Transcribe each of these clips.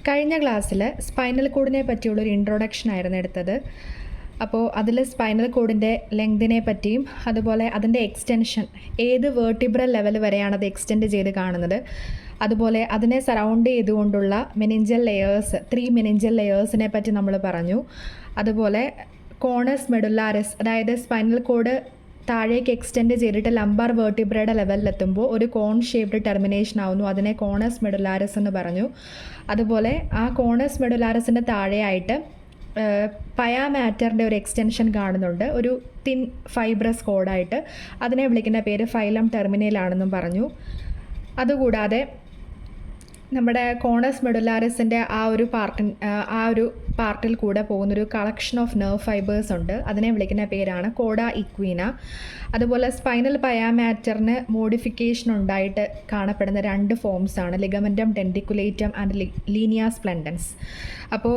കഴിഞ്ഞ ക്ലാസ്സിൽ spinal കോഡിനെ പറ്റിയുള്ളൊരു introduction ആയിരുന്നു എടുത്തത്. അപ്പോൾ അതിൽ സ്പൈനൽ കോഡിൻ്റെ ലെങ്തിനെ പറ്റിയും അതുപോലെ അതിൻ്റെ എക്സ്റ്റൻഷൻ ഏത് വേർട്ടിബ്രൽ ലെവൽ വരെയാണ് അത് എക്സ്റ്റെൻഡ് ചെയ്ത് കാണുന്നത്, അതുപോലെ അതിനെ സറൗണ്ട് ചെയ്തുകൊണ്ടുള്ള മെനിഞ്ചൽ ലെയേഴ്സ് 3 മെനിഞ്ചൽ ലെയേഴ്സിനെ പറ്റി നമ്മൾ പറഞ്ഞു. അതുപോലെ കോണസ് മെഡുലാരിസ്, അതായത് സ്പൈനൽ കോഡ് താഴേക്ക് എക്സ്റ്റെൻഡ് ചെയ്തിട്ട് ലംബാർ വേർട്ടിബ്രയുടെ ലെവലിലെത്തുമ്പോൾ ഒരു കോൺ ഷേപ്ഡ് ടെർമിനേഷൻ ആവുന്നു, അതിനെ കോണസ് മെഡുലാരിസ് എന്ന് പറഞ്ഞു. അതുപോലെ ആ കോണസ് മെഡുലാരിസിൻ്റെ താഴെയായിട്ട് പയാമാറ്ററിൻ്റെ ഒരു എക്സ്റ്റൻഷൻ കാണുന്നുണ്ട്, ഒരു തിൻ ഫൈബ്രസ് കോഡായിട്ട്. അതിനെ വിളിക്കുന്ന പേര് ഫൈലം ടെർമിനേലാണെന്നും പറഞ്ഞു. അതുകൂടാതെ നമ്മുടെ കോണസ് മെഡുലാരിസിൻ്റെ ആ ഒരു പാർട്ടിൽ കൂടെ പോകുന്നൊരു കളക്ഷൻ ഓഫ് നെർവ് ഫൈബേഴ്സ് ഉണ്ട്, അതിനെ വിളിക്കുന്ന പേരാണ് കോഡ ഇക്വീന. അതുപോലെ സ്പൈനൽ പയാമാറ്ററിന് മോഡിഫിക്കേഷൻ ഉണ്ടായിട്ട് കാണപ്പെടുന്ന 2 ഫോംസാണ് ലിഗമെൻറ്റം ഡെൻഡിക്കുലേറ്റം ആൻഡ് ലീനിയ സ്പ്ലെൻഡൻസ്. അപ്പോൾ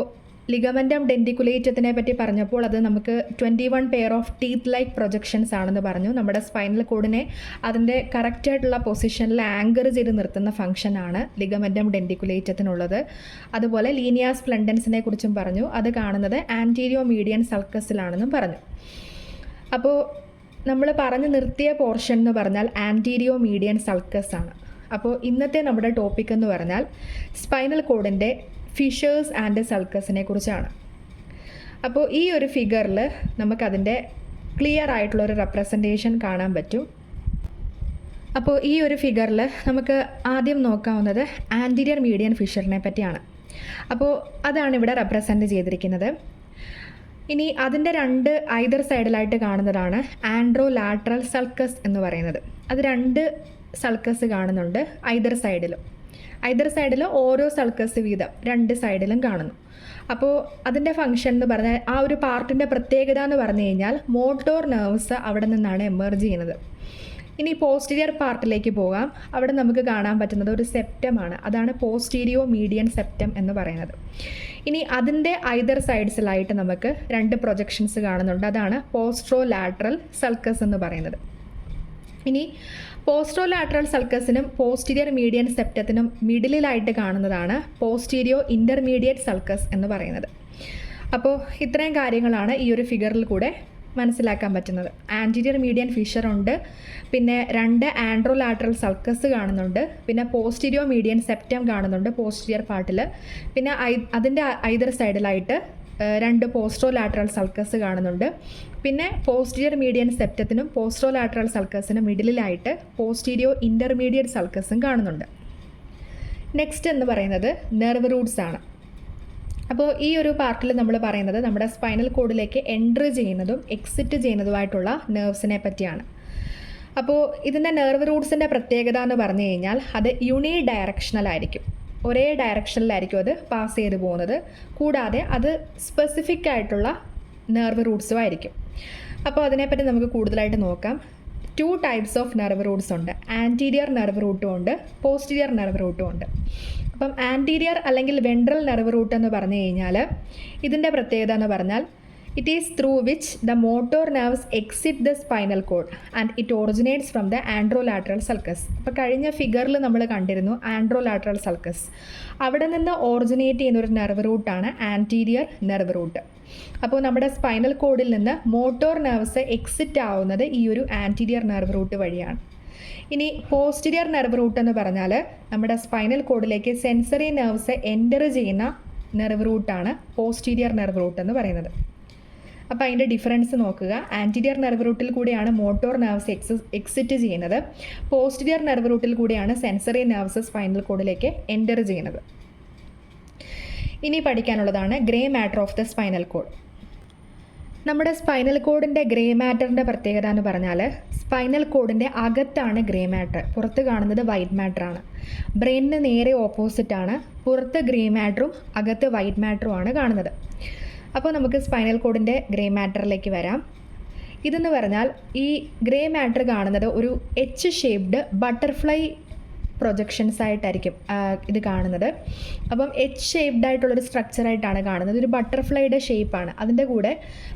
ലിഗമെൻറ്റം ഡെൻഡിക്കുലേറ്റത്തിനെ പറ്റി പറഞ്ഞപ്പോൾ അത് നമുക്ക് 21 pair of teeth like projections ആണെന്ന് പറഞ്ഞു. നമ്മുടെ സ്പൈനൽ കോഡിനെ അതിൻ്റെ കറക്റ്റായിട്ടുള്ള പൊസിഷനിൽ ആങ്കർ ചെയ്ത് നിർത്തുന്ന ഫംഗ്ഷനാണ് ലിഗമെൻറ്റം ഡെൻഡിക്കുലേറ്റത്തിനുള്ളത്. അതുപോലെ ലീനിയ സ്പ്ലെൻഡൻസിനെ കുറിച്ചും പറഞ്ഞു, അത് കാണുന്നത് ആൻറ്റീരിയോ മീഡിയൻ സൾക്കസിലാണെന്നും പറഞ്ഞു. അപ്പോൾ നമ്മൾ പറഞ്ഞു നിർത്തിയ പോർഷൻ എന്ന് പറഞ്ഞാൽ ആൻറ്റീരിയോ മീഡിയൻ സൾക്കസ് ആണ്. അപ്പോൾ ഇന്നത്തെ നമ്മുടെ ടോപ്പിക് എന്ന് പറഞ്ഞാൽ സ്പൈനൽ കോഡിൻ്റെ ഫിഷേഴ്സ് ആൻഡ് സൾക്കസിനെ കുറിച്ചാണ്. അപ്പോൾ ഈ ഒരു ഫിഗറിൽ നമുക്കതിൻ്റെ ക്ലിയർ ആയിട്ടുള്ളൊരു റെപ്രസെൻറ്റേഷൻ കാണാൻ പറ്റും. അപ്പോൾ ഈ ഒരു ഫിഗറിൽ നമുക്ക് ആദ്യം നോക്കാവുന്നത് ആൻറ്റീരിയർ മീഡിയൻ ഫിഷറിനെ പറ്റിയാണ്. അപ്പോൾ അതാണ് ഇവിടെ റെപ്രസെൻറ്റ് ചെയ്തിരിക്കുന്നത്. ഇനി അതിൻ്റെ 2 ഐദർ സൈഡിലായിട്ട് കാണുന്നതാണ് ആൻഡ്രോ ലാട്രൽ സൾക്കസ് എന്ന് പറയുന്നത്. അത് 2 സൾക്കസ് കാണുന്നുണ്ട് ഐദർ സൈഡിൽ ഓരോ സൾക്കസ് വീതം 2 സൈഡിലും കാണുന്നു. അപ്പോൾ അതിൻ്റെ ഫംഗ്ഷൻ എന്ന് പറഞ്ഞാൽ ആ ഒരു പാർട്ടിൻ്റെ പ്രത്യേകത എന്ന് പറഞ്ഞു കഴിഞ്ഞാൽ മോട്ടോർ നെർവ്സ് അവിടെ നിന്നാണ് എമർജ് ചെയ്യുന്നത്. ഇനി പോസ്റ്റീരിയർ പാർട്ടിലേക്ക് പോകാം. അവിടെ നമുക്ക് കാണാൻ പറ്റുന്നത് ഒരു സെപ്റ്റമാണ്, അതാണ് പോസ്റ്റീരിയോ മീഡിയൻ സെപ്റ്റം എന്ന് പറയുന്നത്. ഇനി അതിൻ്റെ ഐദർ സൈഡ്സിലായിട്ട് നമുക്ക് 2 പ്രൊജക്ഷൻസ് കാണുന്നുണ്ട്, അതാണ് പോസ്ട്രോ ലാട്രൽ സൾക്കസ് എന്ന് പറയുന്നത്. ഇനി പോസ്ട്രോ ലാട്രൽ സൾക്കസിനും പോസ്റ്റീരിയർ മീഡിയൻ സെപ്റ്റത്തിനും മിഡിലായിട്ട് കാണുന്നതാണ് പോസ്റ്റീരിയോ ഇൻ്റർമീഡിയറ്റ് സൾക്കസ് എന്ന് പറയുന്നത്. അപ്പോൾ ഇത്രയും കാര്യങ്ങളാണ് ഈ ഒരു ഫിഗറിൽ കൂടെ മനസ്സിലാക്കാൻ പറ്റുന്നത്. ആൻറ്റീരിയർ മീഡിയൻ ഫിഷർ ഉണ്ട്, പിന്നെ 2 ആൻഡ്രോ ലാട്രൽ സൾക്കസ് കാണുന്നുണ്ട്, പിന്നെ പോസ്റ്റീരിയോ മീഡിയൻ സെപ്റ്റം കാണുന്നുണ്ട് പോസ്റ്റീരിയർ പാർട്ടിൽ, പിന്നെ അതിൻ്റെ ഐദർ സൈഡിലായിട്ട് 2 പോസ്ട്രോ ലാട്രൽ സൾക്കസ് കാണുന്നുണ്ട്, പിന്നെ പോസ്റ്റീരിയർ മീഡിയൻ സെപ്റ്റത്തിനും പോസ്ട്രോ ലാട്രൽ സൾക്കസിനും മിഡിലായിട്ട് പോസ്റ്റീരിയോ ഇൻ്റർമീഡിയറ്റ് സൾക്കസും കാണുന്നുണ്ട്. നെക്സ്റ്റ് എന്ന് പറയുന്നത് നെർവ് റൂട്ട്സ് ആണ്. അപ്പോൾ ഈ ഒരു പാർട്ടിൽ നമ്മൾ പറയുന്നത് നമ്മുടെ സ്പൈനൽ കോഡിലേക്ക് എൻട്രി ചെയ്യുന്നതും എക്സിറ്റ് ചെയ്യുന്നതുമായിട്ടുള്ള നെർവ്സിനെ പറ്റിയാണ്. അപ്പോൾ ഇതിൻ്റെ നെർവ് റൂട്ട്സിൻ്റെ പ്രത്യേകത എന്ന് പറഞ്ഞു കഴിഞ്ഞാൽ അത് യൂണി ഡയറക്ഷണൽ ആയിരിക്കും, ഒരേ ഡയറക്ഷനിലായിരിക്കും അത് പാസ് ചെയ്ത് പോകുന്നത്. കൂടാതെ അത് സ്പെസിഫിക് ആയിട്ടുള്ള നെർവ് റൂട്ട്സും ആയിരിക്കും. അപ്പോൾ അതിനെപ്പറ്റി നമുക്ക് കൂടുതലായിട്ട് നോക്കാം. 2 ടൈപ്സ് ഓഫ് നെർവ് റൂട്ട്സ് ഉണ്ട്, ആൻറ്റീരിയർ നെർവ് റൂട്ടും ഉണ്ട്, പോസ്റ്റീരിയർ നെർവ് റൂട്ടും ഉണ്ട്. അപ്പം ആൻറ്റീരിയർ അല്ലെങ്കിൽ വെൻട്രൽ നെർവ് റൂട്ട് എന്ന് പറഞ്ഞു കഴിഞ്ഞാൽ ഇതിൻ്റെ പ്രത്യേകത എന്ന് പറഞ്ഞാൽ it is through which the motor nerves exit the spinal cord and it originates from the anterolateral sulcus. അപ്പോൾ കഴിഞ്ഞ ഫിഗറിൽ നമ്മൾ കണ്ടിരുന്നു ആൻഡ്രോലാട്രൽ സൾക്കസ്, അവിടെ നിന്ന് ഒറിജിനേറ്റ് ചെയ്യുന്ന ഒരു നെർവ് റൂട്ടാണ് ആൻറ്റീരിയർ നെർവ് റൂട്ട്. അപ്പോൾ നമ്മുടെ സ്പൈനൽ കോഡിൽ നിന്ന് മോട്ടോർ നെർവ്സ് എക്സിറ്റ് ആവുന്നത് ഈ ഒരു ആൻറ്റീരിയർ നെർവ് റൂട്ട് വഴിയാണ്. ഇനി പോസ്റ്റീരിയർ നെർവ് റൂട്ട് എന്ന് പറഞ്ഞാൽ നമ്മുടെ സ്പൈനൽ കോഡിലേക്ക് സെൻസറി നെർവ്സ് എൻ്റർ ചെയ്യുന്ന നെർവ് റൂട്ടാണ് പോസ്റ്റീരിയർ നെർവ് റൂട്ട് എന്ന് പറയുന്നത്. അപ്പോൾ അതിൻ്റെ ഡിഫറൻസ് നോക്കുക. ആൻറ്റീരിയർ നെർവ് റൂട്ടിൽ കൂടിയാണ് മോട്ടോർ നെർവ്സ് എക്സിറ്റ് ചെയ്യുന്നത്, പോസ്റ്റീരിയർ നെർവ് റൂട്ടിൽ കൂടിയാണ് സെൻസറി നെർവ്സ് സ്പൈനൽ കോഡിലേക്ക് എൻ്റർ ചെയ്യുന്നത്. ഇനി പഠിക്കാനുള്ളതാണ് grey matter of the spinal cord. നമ്മുടെ സ്പൈനൽ കോഡിൻ്റെ ഗ്രേ മാറ്ററിൻ്റെ പ്രത്യേകത എന്ന് പറഞ്ഞാൽ സ്പൈനൽ കോഡിൻ്റെ അകത്താണ് ഗ്രേ മാറ്റർ, പുറത്ത് കാണുന്നത് വൈറ്റ് മാറ്ററാണ്. ബ്രെയിനിന് നേരെ ഓപ്പോസിറ്റാണ്, പുറത്ത് ഗ്രേ മാറ്ററും അകത്ത് വൈറ്റ് മാറ്ററും ആണ് കാണുന്നത്. അപ്പോൾ നമുക്ക് സ്പൈനൽ കോഡിൻ്റെ ഗ്രേ മാറ്ററിലേക്ക് വരാം. ഇതെന്ന് പറഞ്ഞാൽ ഈ ഗ്രേ മാറ്റർ കാണുന്നത് ഒരു എച്ച് ഷേപ്ഡ് ബട്ടർഫ്ലൈ പ്രൊജക്ഷൻസ് ആയിട്ടായിരിക്കും ഇത് കാണുന്നത്. അപ്പം എച്ച് ഷേപ്ഡ് ആയിട്ടുള്ളൊരു സ്ട്രക്ചറായിട്ടാണ് കാണുന്നത്, ഒരു ബട്ടർഫ്ലൈയുടെ ഷേപ്പാണ്. അതിൻ്റെ കൂടെ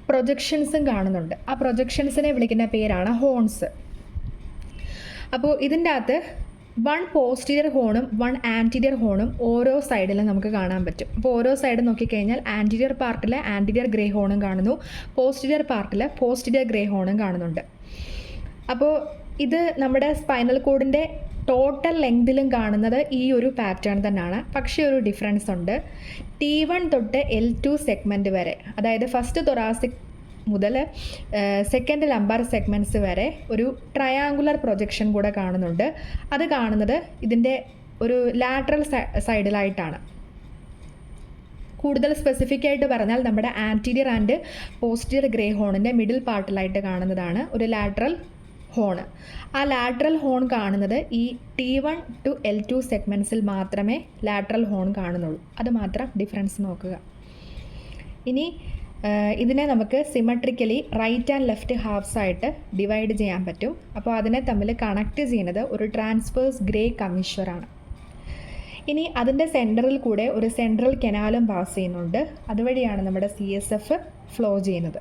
പ്രൊജക്ഷൻസും കാണുന്നുണ്ട്, ആ പ്രൊജക്ഷൻസിനെ വിളിക്കുന്ന പേരാണ് ഹോൺസ്. അപ്പോൾ ഇതിൻ്റെ അകത്ത് വൺ പോസ്റ്റീരിയർ ഹോണും വൺ ആൻറ്റീരിയർ ഹോണും ഓരോ സൈഡിലും നമുക്ക് കാണാൻ പറ്റും. അപ്പോൾ ഓരോ സൈഡ് നോക്കിക്കഴിഞ്ഞാൽ ആൻറ്റീരിയർ പാർട്ടിൽ ആൻറ്റീരിയർ ഗ്രേ ഹോണും കാണുന്നു, പോസ്റ്റീരിയർ പാർട്ടിൽ പോസ്റ്റീരിയർ ഗ്രേ ഹോണും കാണുന്നുണ്ട്. അപ്പോൾ ഇത് നമ്മുടെ സ്പൈനൽ കോഡിൻ്റെ ടോട്ടൽ ലെങ്തിലും കാണുന്നത് ഈ ഒരു പാറ്റേൺ തന്നെയാണ്. പക്ഷേ ഒരു ഡിഫറൻസ് ഉണ്ട്. T1 തൊട്ട് L2 സെഗ്മെൻറ്റ് വരെ, അതായത് ഫസ്റ്റ് തൊറാസിക് മുതൽ സെക്കൻഡ് ലംബാർ സെഗ്മെൻറ്റ്സ് വരെ ഒരു ട്രയാങ്കുലർ പ്രൊജക്ഷൻ കൂടെ കാണുന്നുണ്ട്. അത് കാണുന്നത് ഇതിൻ്റെ ഒരു ലാറ്ററൽ സൈഡിലായിട്ടാണ്. കൂടുതൽ സ്പെസിഫിക് ആയിട്ട് പറഞ്ഞാൽ നമ്മുടെ ആൻറ്റീരിയർ ആൻഡ് പോസ്റ്റീരിയർ ഗ്രേ ഹോണിൻ്റെ മിഡിൽ പാർട്ടിലായിട്ട് കാണുന്നതാണ് ഒരു ലാറ്ററൽ ഹോണ്. ആ ലാറ്ററൽ ഹോൺ കാണുന്നത് ഈ T1 to L2 സെഗ്മെൻറ്റ്സിൽ മാത്രമേ ലാറ്ററൽ ഹോൺ കാണുന്നുള്ളൂ. അത് മാത്രം ഡിഫറൻസ് നോക്കുക. ഇനി ഇതിനെ നമുക്ക് symmetrically right and left halves ആയിട്ട് ഡിവൈഡ് ചെയ്യാൻ പറ്റും. അപ്പോൾ അതിനെ തമ്മിൽ കണക്ട് ചെയ്യുന്നത് ഒരു ട്രാൻസ്വേഴ്സ് ഗ്രേ കമ്മീഷറാണ്. ഇനി അതിൻ്റെ സെൻറ്ററിൽ കൂടെ ഒരു സെൻട്രൽ കനാലും പാസ് ചെയ്യുന്നുണ്ട്. അതുവഴിയാണ് നമ്മുടെ CSF ഫ്ലോ ചെയ്യുന്നത്.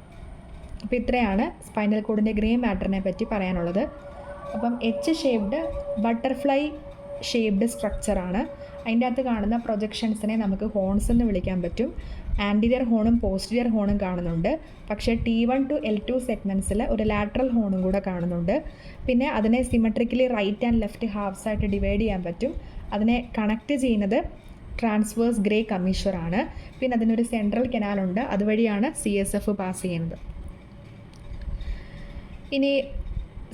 അപ്പോൾ ഇത്രയാണ് സ്പൈനൽ കോഡിൻ്റെ ഗ്രേ മാറ്ററിനെ പറ്റി പറയാനുള്ളത്. അപ്പം H ഷേപ്ഡ് ബട്ടർഫ്ലൈ ഷേപ്ഡ് സ്ട്രക്ചറാണ്. അതിൻ്റെ അകത്ത് കാണുന്ന പ്രൊജക്ഷൻസിനെ നമുക്ക് ഹോൺസ് എന്ന് വിളിക്കാൻ പറ്റും. ആൻറ്റീരിയർ ഹോണും പോസ്റ്റീരിയർ ഹോണും കാണുന്നുണ്ട്. പക്ഷേ T1 to L2 സെഗ്മെൻറ്റ്സിൽ ഒരു ലാറ്ററൽ ഹോണും കൂടെ കാണുന്നുണ്ട്. പിന്നെ അതിനെ symmetrically right and left halves ആയിട്ട് ഡിവൈഡ് ചെയ്യാൻ പറ്റും. അതിനെ കണക്ട് ചെയ്യുന്നത് ട്രാൻസ്വേഴ്സ് ഗ്രേ കമ്മീഷറാണ്. പിന്നെ അതിനൊരു സെൻട്രൽ കനാലുണ്ട്. അതുവഴിയാണ് CSF പാസ് ചെയ്യുന്നത്. ഇനി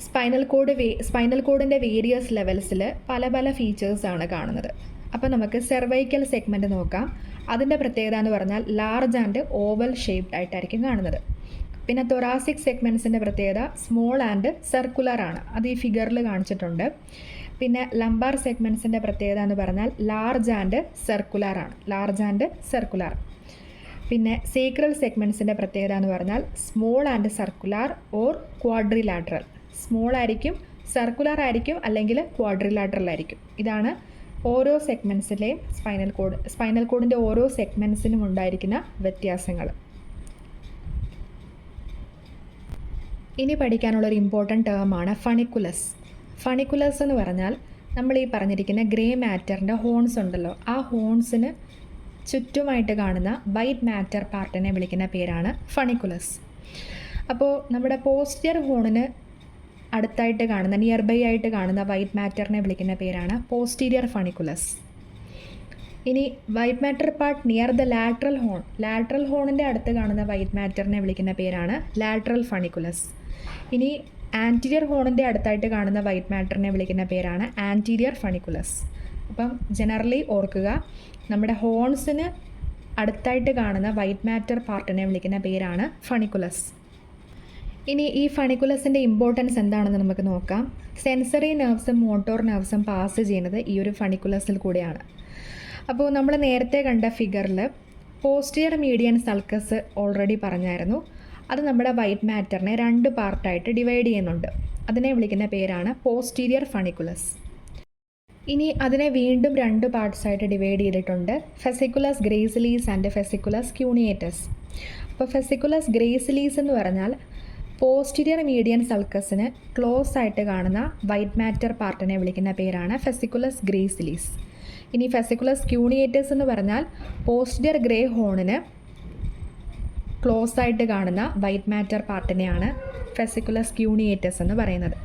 സ്പൈനൽ കോഡിൻ്റെ വേരിയസ് ലെവൽസിൽ പല പല ഫീച്ചേഴ്സാണ് കാണുന്നത്. അപ്പോൾ നമുക്ക് സെർവൈക്കൽ സെഗ്മെൻറ്റ് നോക്കാം. അതിൻ്റെ പ്രത്യേകത എന്ന് പറഞ്ഞാൽ ലാർജ് ആൻഡ് ഓവൽ ഷേപ്ഡ് ആയിട്ടായിരിക്കും കാണുന്നത്. പിന്നെ തൊറാസിക് സെഗ്മെൻറ്റ്സിൻ്റെ പ്രത്യേകത സ്മോൾ ആൻഡ് സർക്കുലർ ആണ്. അത് ഈ ഫിഗറിൽ കാണിച്ചിട്ടുണ്ട്. പിന്നെ ലംബാർ സെഗ്മെൻറ്റ്സിൻ്റെ പ്രത്യേകത എന്ന് പറഞ്ഞാൽ ലാർജ് ആൻഡ് സർക്കുലർ ആണ്. Large and circular. പിന്നെ സേക്രൽ സെഗ്മെൻറ്റ്സിൻ്റെ പ്രത്യേകത എന്ന് പറഞ്ഞാൽ small and circular or quadrilateral. Small ആയിരിക്കും, സർക്കുലർ ആയിരിക്കും, അല്ലെങ്കിൽ ക്വാഡ്രിലാറ്ററൽ ആയിരിക്കും. ഇതാണ് ഓരോ സെഗ്മെൻറ്റ്സിലെയും സ്പൈനൽ കോഡിൻ്റെ ഓരോ സെഗ്മെൻറ്റ്സിനും ഉണ്ടായിരിക്കുന്ന വ്യത്യാസങ്ങൾ. ഇനി പഠിക്കാനുള്ളൊരു ഇമ്പോർട്ടൻറ്റ് ടേമാണ് ഫണിക്കുലസ്. ഫണിക്കുലസ് എന്ന് പറഞ്ഞാൽ നമ്മൾ ഈ പറഞ്ഞിരിക്കുന്ന ഗ്രേ മാറ്ററിൻ്റെ ഹോൺസ് ഉണ്ടല്ലോ, ആ ഹോൺസിന് ചുറ്റുമായിട്ട് കാണുന്ന വൈറ്റ് മാറ്റർ പാർട്ടിനെ വിളിക്കുന്ന പേരാണ് ഫണിക്കുലസ്. അപ്പോൾ നമ്മുടെ പോസ്റ്റീരിയർ ഹോണിന് അടുത്തായിട്ട് കാണുന്ന നിയർ ബൈ ആയിട്ട് കാണുന്ന വൈറ്റ് മാറ്ററിനെ വിളിക്കുന്ന പേരാണ് പോസ്റ്റീരിയർ ഫണിക്കുലസ്. ഇനി white matter part near the lateral ഹോണിൻ്റെ അടുത്ത് കാണുന്ന വൈറ്റ് മാറ്ററിനെ വിളിക്കുന്ന പേരാണ് ലാറ്ററൽ ഫണിക്കുലസ്. ഇനി ആൻറ്റീരിയർ ഹോണിൻ്റെ അടുത്തായിട്ട് കാണുന്ന വൈറ്റ് മാറ്ററിനെ വിളിക്കുന്ന പേരാണ് ആൻറ്റീരിയർ ഫണിക്കുലസ്. അപ്പം ജനറലി ഓർക്കുക, നമ്മുടെ ഹോൺസിന് അടുത്തായിട്ട് കാണുന്ന വൈറ്റ് മാറ്റർ പാർട്ടിനെ വിളിക്കുന്ന പേരാണ് ഫണിക്കുലസ്. ഇനി ഈ ഫണിക്കുലസിൻ്റെ ഇമ്പോർട്ടൻസ് എന്താണെന്ന് നമുക്ക് നോക്കാം. സെൻസറി നെർവ്സും മോട്ടോർ നെർവ്സും പാസ് ചെയ്യുന്നത് ഈ ഒരു ഫണിക്കുലസിൽ കൂടെയാണ്. അപ്പോൾ നമ്മൾ നേരത്തെ കണ്ട ഫിഗറിൽ പോസ്റ്റീരിയർ മീഡിയൻ സൾക്കസ് ഓൾറെഡി പറഞ്ഞായിരുന്നു. അത് നമ്മുടെ വൈറ്റ് മാറ്ററിനെ 2 പാർട്ടായിട്ട് ഡിവൈഡ് ചെയ്യുന്നുണ്ട്. അതിനെ വിളിക്കുന്ന പേരാണ് പോസ്റ്റീരിയർ ഫണിക്കുലസ്. ഇനി അതിനെ വീണ്ടും 2 പാർട്സായിട്ട് ഡിവൈഡ് ചെയ്തിട്ടുണ്ട്. ഫെസിക്കുലസ് ഗ്രേസിലീസ് ആൻഡ് ഫെസിക്കുലസ് ക്യൂണിയേറ്റസ്. അപ്പോൾ ഫെസിക്കുലസ് ഗ്രേസിലീസ് എന്ന് പറഞ്ഞാൽ പോസ്റ്റീരിയർ മീഡിയൻ സൾക്കസിന് ക്ലോസ് ആയിട്ട് കാണുന്ന വൈറ്റ് മാറ്റർ പാർട്ടിനെ വിളിക്കുന്ന പേരാണ് ഫെസിക്കുലസ് ഗ്രേസിലീസ്. ഇനി ഫെസിക്കുലസ് ക്യൂണിയേറ്റസ് എന്ന് പറഞ്ഞാൽ പോസ്റ്റീരിയർ ഗ്രേ ഹോണിന് ക്ലോസ് ആയിട്ട് കാണുന്ന വൈറ്റ് മാറ്റർ പാർട്ടിനെയാണ് ഫെസിക്കുലസ് ക്യൂണിയേറ്റസ് എന്ന് പറയുന്നത്.